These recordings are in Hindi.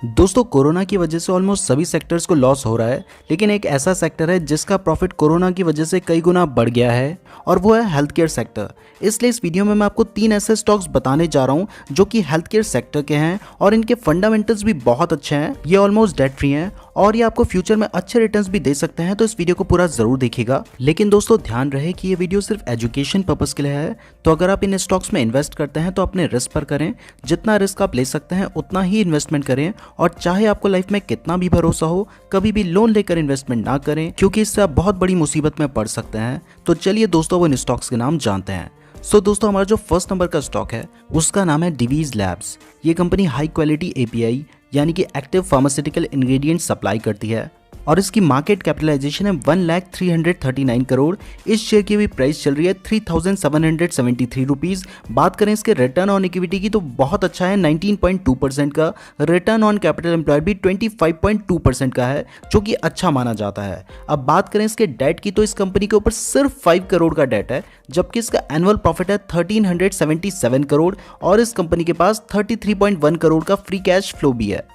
दोस्तों कोरोना की वजह से ऑलमोस्ट सभी सेक्टर्स को लॉस हो रहा है, लेकिन एक ऐसा सेक्टर है जिसका प्रॉफिट कोरोना की वजह से कई गुना बढ़ गया है और वो है हेल्थ केयर सेक्टर। इसलिए इस वीडियो में मैं आपको 3 ऐसे स्टॉक्स बताने जा रहा हूं जो कि हेल्थ केयर सेक्टर के हैं और इनके फंडामेंटल्स भी बहुत अच्छे हैं। ये ऑलमोस्ट डेट फ्री हैं और ये आपको फ्यूचर में अच्छे रिटर्न्स भी दे सकते हैं, तो इस वीडियो को पूरा जरूर देखिएगा। लेकिन दोस्तों ध्यान रहे कि ये वीडियो सिर्फ एजुकेशन पर्पस के लिए है, तो अगर आप इन स्टॉक्स में इन्वेस्ट करते हैं तो अपने रिस्क पर करें। जितना रिस्क आप ले सकते हैं उतना ही इन्वेस्टमेंट करें और चाहे आपको लाइफ में कितना भी भरोसा हो, कभी भी लोन लेकर इन्वेस्टमेंट ना करें, क्योंकि इससे आप बहुत बड़ी मुसीबत में पड़ सकते हैं। तो चलिए दोस्तों वो इन स्टॉक्स के नाम जानते हैं। दोस्तों हमारा जो फर्स्ट नंबर का स्टॉक है उसका नाम है डिवीज लैब्स। ये कंपनी हाई क्वालिटी एपीआई यानी कि एक्टिव फार्मास्यूटिकल इंग्रेडिएंट सप्लाई करती है और इसकी मार्केट कैपिटलाइजेशन है 1,339 करोड़। इस शेयर की भी प्राइस चल रही है 3,773 रुपीज़। बात करें इसके रिटर्न ऑन इक्विटी की तो बहुत अच्छा है, 19.2% का। रिटर्न ऑन कैपिटल एम्प्लॉयड भी 25.2% का है, जो कि अच्छा माना जाता है। अब बात करें इसके डेट की तो इस कंपनी के ऊपर सिर्फ 5 करोड़ का डेट है, जबकि इसका एनुअल प्रॉफिट है 1,377 करोड़ और इस कंपनी के पास 33.1 करोड़ का फ्री कैश फ्लो भी है।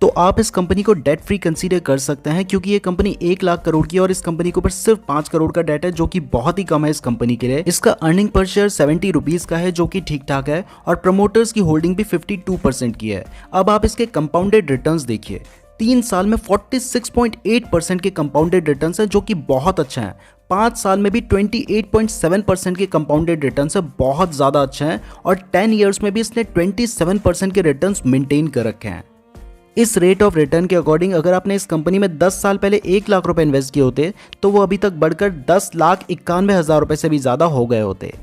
तो आप इस कंपनी को डेट फ्री कंसीडर कर सकते हैं, क्योंकि ये कंपनी 1 लाख करोड़ की है और इस कंपनी के ऊपर सिर्फ 5 करोड़ का डेट है, जो कि बहुत ही कम है इस कंपनी के लिए। इसका अर्निंग पर शेयर 70 रुपीज़ का है, जो कि ठीक ठाक है और प्रमोटर्स की होल्डिंग भी 52% की है। अब आप इसके कंपाउंडेड रिटर्न्स देखिए, 3 साल में 46.8% के कंपाउंडेड रिटर्न्स हैं, जो कि बहुत अच्छा है। 5 साल में भी 28.7% के कंपाउंडेड रिटर्न्स है, बहुत ज़्यादा अच्छा है और 10 ईयर्स में भी इसने 27% के रिटर्न्स मेंटेन कर रखे हैं। इस रेट ऑफ रिटर्न के अकॉर्डिंग अगर आपने इस कंपनी में 10 साल पहले 1 लाख रुपए इन्वेस्ट किए होते तो वो अभी तक बढ़कर 10,91,000 रुपए से भी ज़्यादा हो गए होते।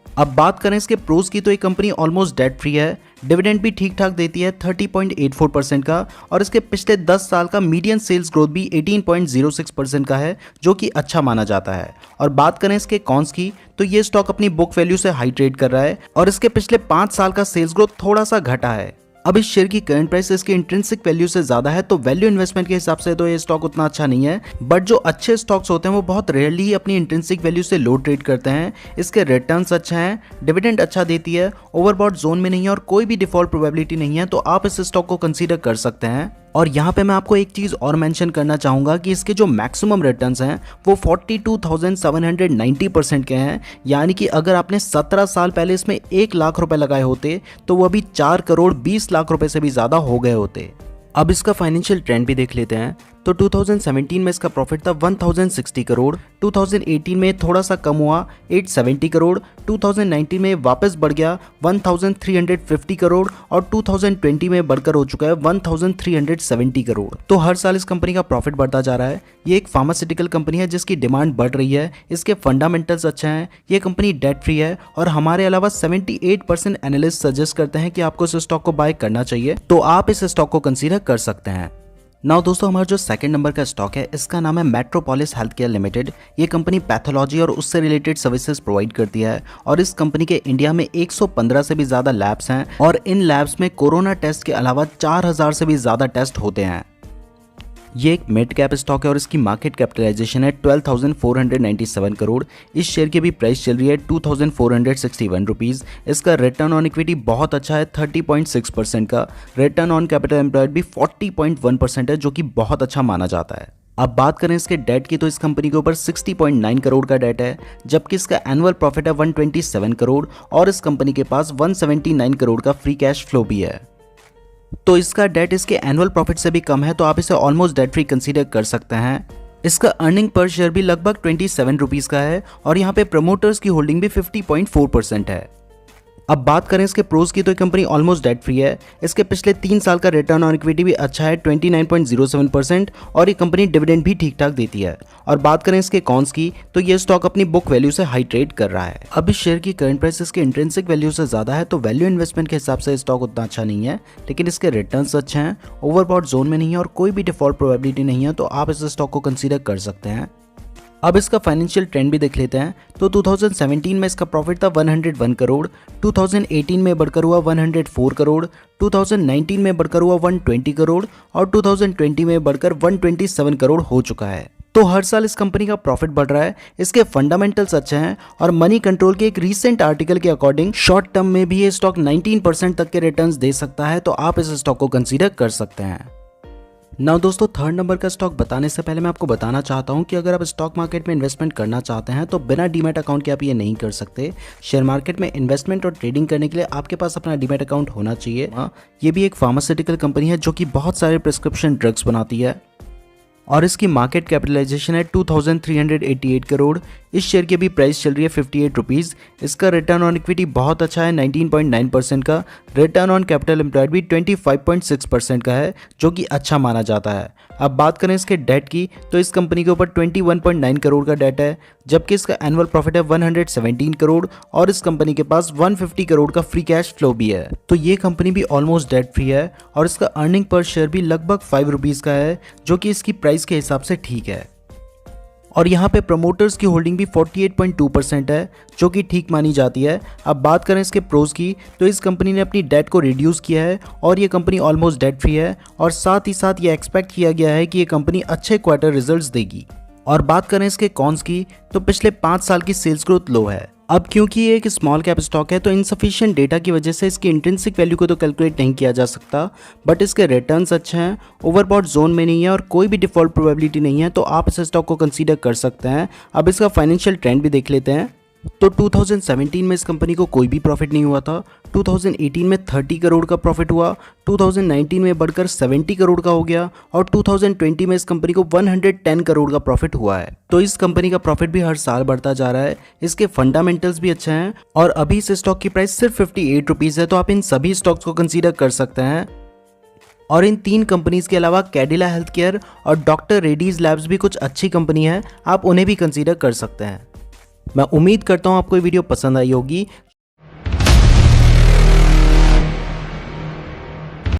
अब बात करें इसके प्रोज की तो ये कंपनी ऑलमोस्ट डेट फ्री है, डिविडेंड भी ठीक ठाक देती है 30.84% का और इसके पिछले 10 साल का मीडियन सेल्स ग्रोथ भी 18.06% का है, जो कि अच्छा माना जाता है। और बात करें इसके कॉन्स की तो ये स्टॉक अपनी बुक वैल्यू से हाई ट्रेड कर रहा है और इसके पिछले 5 साल का सेल्स ग्रोथ थोड़ा सा घटा है। अब इस शेयर की करंट प्राइस इसके इंट्रिंसिक वैल्यू से ज्यादा है, तो वैल्यू इन्वेस्टमेंट के हिसाब से तो ये स्टॉक उतना अच्छा नहीं है। बट जो अच्छे स्टॉक्स होते हैं वो बहुत रेयरली ही अपनी इंट्रिंसिक वैल्यू से लो ट्रेड करते हैं। इसके रिटर्न्स अच्छा हैं, डिविडेंड अच्छा देती है, ओवरबॉट जोन में नहीं है और कोई भी डिफॉल्ट प्रोबेबिलिटी नहीं है, तो आप इस स्टॉक को कंसीडर कर सकते हैं। और यहाँ पे मैं आपको एक चीज़ और मेंशन करना चाहूँगा कि इसके जो मैक्सिमम रिटर्न्स हैं वो 42,790% के हैं, यानी कि अगर आपने 17 साल पहले इसमें 1 लाख रुपए लगाए होते तो वो अभी 4 करोड़ 20 लाख रुपए से भी ज़्यादा हो गए होते। अब इसका फाइनेंशियल ट्रेंड भी देख लेते हैं तो 2017 में इसका प्रॉफिट था 1060 करोड़, 2018 में थोड़ा सा कम हुआ 870 करोड़, 2019 में वापस बढ़ गया 1350 करोड़ और 2020 में बढ़कर हो चुका है 1370 करोड़। तो हर साल इस कंपनी का प्रॉफिट बढ़ता जा रहा है। ये एक फार्मास्यूटिकल कंपनी है जिसकी डिमांड बढ़ रही है, इसके फंडामेंटल्स अच्छे हैं, ये कंपनी डेट फ्री है और हमारे अलावा 78% एनालिस्ट सजेस्ट करते हैं कि आपको इस स्टॉक को बाय करना चाहिए, तो आप इस स्टॉक को कंसीडर कर सकते हैं। नाउ दोस्तों हमारा जो सेकंड नंबर का स्टॉक है इसका नाम है मेट्रोपोलिस हेल्थ केयर लिमिटेड। ये कंपनी पैथोलॉजी और उससे रिलेटेड सर्विसेज प्रोवाइड करती है और इस कंपनी के इंडिया में 115 से भी ज़्यादा लैब्स हैं और इन लैब्स में कोरोना टेस्ट के अलावा 4,000 से भी ज़्यादा टेस्ट होते हैं। ये एक मिड कैप स्टॉक है और इसकी मार्केट कैपिटलाइजेशन है 12,497 करोड़। इस शेयर की भी प्राइस चल रही है 2,461 रुपीज़। इसका रिटर्न ऑन इक्विटी बहुत अच्छा है 30.6% का। रिटर्न ऑन कैपिटल एम्प्लॉयड भी 40.1% है, जो कि बहुत अच्छा माना जाता है। अब बात करें इसके डेट की तो इस कंपनी के ऊपर 60.9 करोड़ का डेट है, जबकि इसका एनुअल प्रॉफिट है 127 करोड़ और इस कंपनी के पास 179 करोड़ का फ्री कैश फ्लो भी है। तो इसका डेट इसके एनुअल प्रॉफिट से भी कम है, तो आप इसे ऑलमोस्ट डेट फ्री कंसीडर कर सकते हैं। इसका अर्निंग पर शेयर भी लगभग 27 रुपीज़ का है और यहाँ पे प्रमोटर्स की होल्डिंग भी 50.4% है। अब बात करें इसके प्रोज की तो ये कंपनी ऑलमोस्ट डेट फ्री है। इसके पिछले 3 साल का रिटर्न ऑन इक्विटी भी अच्छा है 29.07% और ये कंपनी डिविडेंड भी ठीक ठाक देती है। और बात करें इसके कॉन्स की तो ये स्टॉक अपनी बुक वैल्यू से हाई ट्रेड कर रहा है। अब इस शेयर की करंट प्राइस इसके इंट्रिंसिक वैल्यू से ज़्यादा है, तो वैल्यू इन्वेस्टमेंट के हिसाब से स्टॉक उतना अच्छा नहीं है, लेकिन इसके रिटर्न्स अच्छे हैं, ओवरबॉट जोन में नहीं है और कोई भी डिफॉल्ट प्रोबेबिलिटी नहीं है, तो आप इस स्टॉक को कंसीडर कर सकते हैं। अब इसका फाइनेंशियल ट्रेंड भी देख लेते हैं तो 2017 में इसका प्रॉफिट था 101 करोड़, 2018 में बढ़कर हुआ 104 करोड़, 2019 में बढ़कर हुआ 120 करोड़ और 2020 में बढ़कर 127 करोड़ हो चुका है। तो हर साल इस कंपनी का प्रॉफिट बढ़ रहा है, इसके फंडामेंटल्स अच्छे हैं और मनी कंट्रोल के एक रीसेंट आर्टिकल के अकॉर्डिंग शॉर्ट टर्म में भी ये स्टॉक 19% तक के रिटर्न्स दे सकता है, तो आप इस स्टॉक को कंसीडर कर सकते हैं। नाउ दोस्तों, थर्ड नंबर का स्टॉक बताने से पहले मैं आपको बताना चाहता हूं कि अगर आप स्टॉक मार्केट में इन्वेस्टमेंट करना चाहते हैं तो बिना डीमैट अकाउंट के आप ये नहीं कर सकते। शेयर मार्केट में इन्वेस्टमेंट और ट्रेडिंग करने के लिए आपके पास अपना डीमैट अकाउंट होना चाहिए। ये भी एक फार्मास्यूटिकल कंपनी है जो कि बहुत सारे प्रिस्क्रिप्शन ड्रग्स बनाती है और इसकी मार्केट कैपिटलाइजेशन है 2388 करोड़। इस शेयर की अभी प्राइस चल रही है 58 रुपीज़। इसका रिटर्न ऑन इक्विटी बहुत अच्छा है 19.9% का। रिटर्न ऑन कैपिटल एम्प्लॉयड भी 25.6% का है, जो कि अच्छा माना जाता है। अब बात करें इसके डेट की, तो इस कंपनी के ऊपर 21.9 करोड़ का डेट है, जबकि इसका एनुअल प्रॉफिट है 117 करोड़ और इस कंपनी के पास 150 करोड़ का फ्री कैश फ्लो भी है। तो ये कंपनी भी ऑलमोस्ट डेट फ्री है और इसका अर्निंग पर शेयर भी लगभग 5 रुपीज़ का है, जो कि इसकी प्राइस के हिसाब से ठीक है। और यहाँ पे प्रमोटर्स की होल्डिंग भी 48.2% है, जो कि ठीक मानी जाती है। अब बात करें इसके प्रोज की, तो इस कंपनी ने अपनी डेट को रिड्यूस किया है और ये कंपनी ऑलमोस्ट डेट फ्री है और साथ ही साथ ये एक्सपेक्ट किया गया है कि ये कंपनी अच्छे क्वार्टर रिजल्ट्स देगी। और बात करें इसके कॉन्स की, तो पिछले 5 साल की सेल्स ग्रोथ लो है। अब क्योंकि ये एक स्मॉल कैप स्टॉक है तो इनसफिशिएंट डेटा की वजह से इसकी इंट्रिंसिक वैल्यू को तो कैलकुलेट नहीं किया जा सकता, बट इसके रिटर्न्स अच्छे हैं, ओवरबॉट जोन में नहीं है और कोई भी डिफॉल्ट प्रोबेबिलिटी नहीं है, तो आप इस स्टॉक को कंसीडर कर सकते हैं। अब इसका फाइनेंशियल ट्रेंड भी देख लेते हैं। तो 2017 में इस कंपनी को कोई भी प्रॉफिट नहीं हुआ था, 2018 में 30 करोड़ का प्रॉफिट हुआ, 2019 में बढ़कर 70 करोड़ का हो गया और 2020 में इस कंपनी को 110 करोड़ का प्रॉफिट हुआ है। तो इस कंपनी का प्रॉफिट भी हर साल बढ़ता जा रहा है, इसके फंडामेंटल्स भी अच्छे हैं और अभी इस स्टॉक की प्राइस सिर्फ 58 रुपीज़ है, तो आप इन सभी स्टॉक्स को कंसीडर कर सकते हैं। और इन 3 कंपनीज के अलावा कैडिला हेल्थ केयर और डॉक्टर रेड्डीज लैब्स भी कुछ अच्छी कंपनी है, आप उन्हें भी कंसीडर कर सकते हैं। मैं उम्मीद करता हूँ आपको ये वीडियो पसंद आई होगी।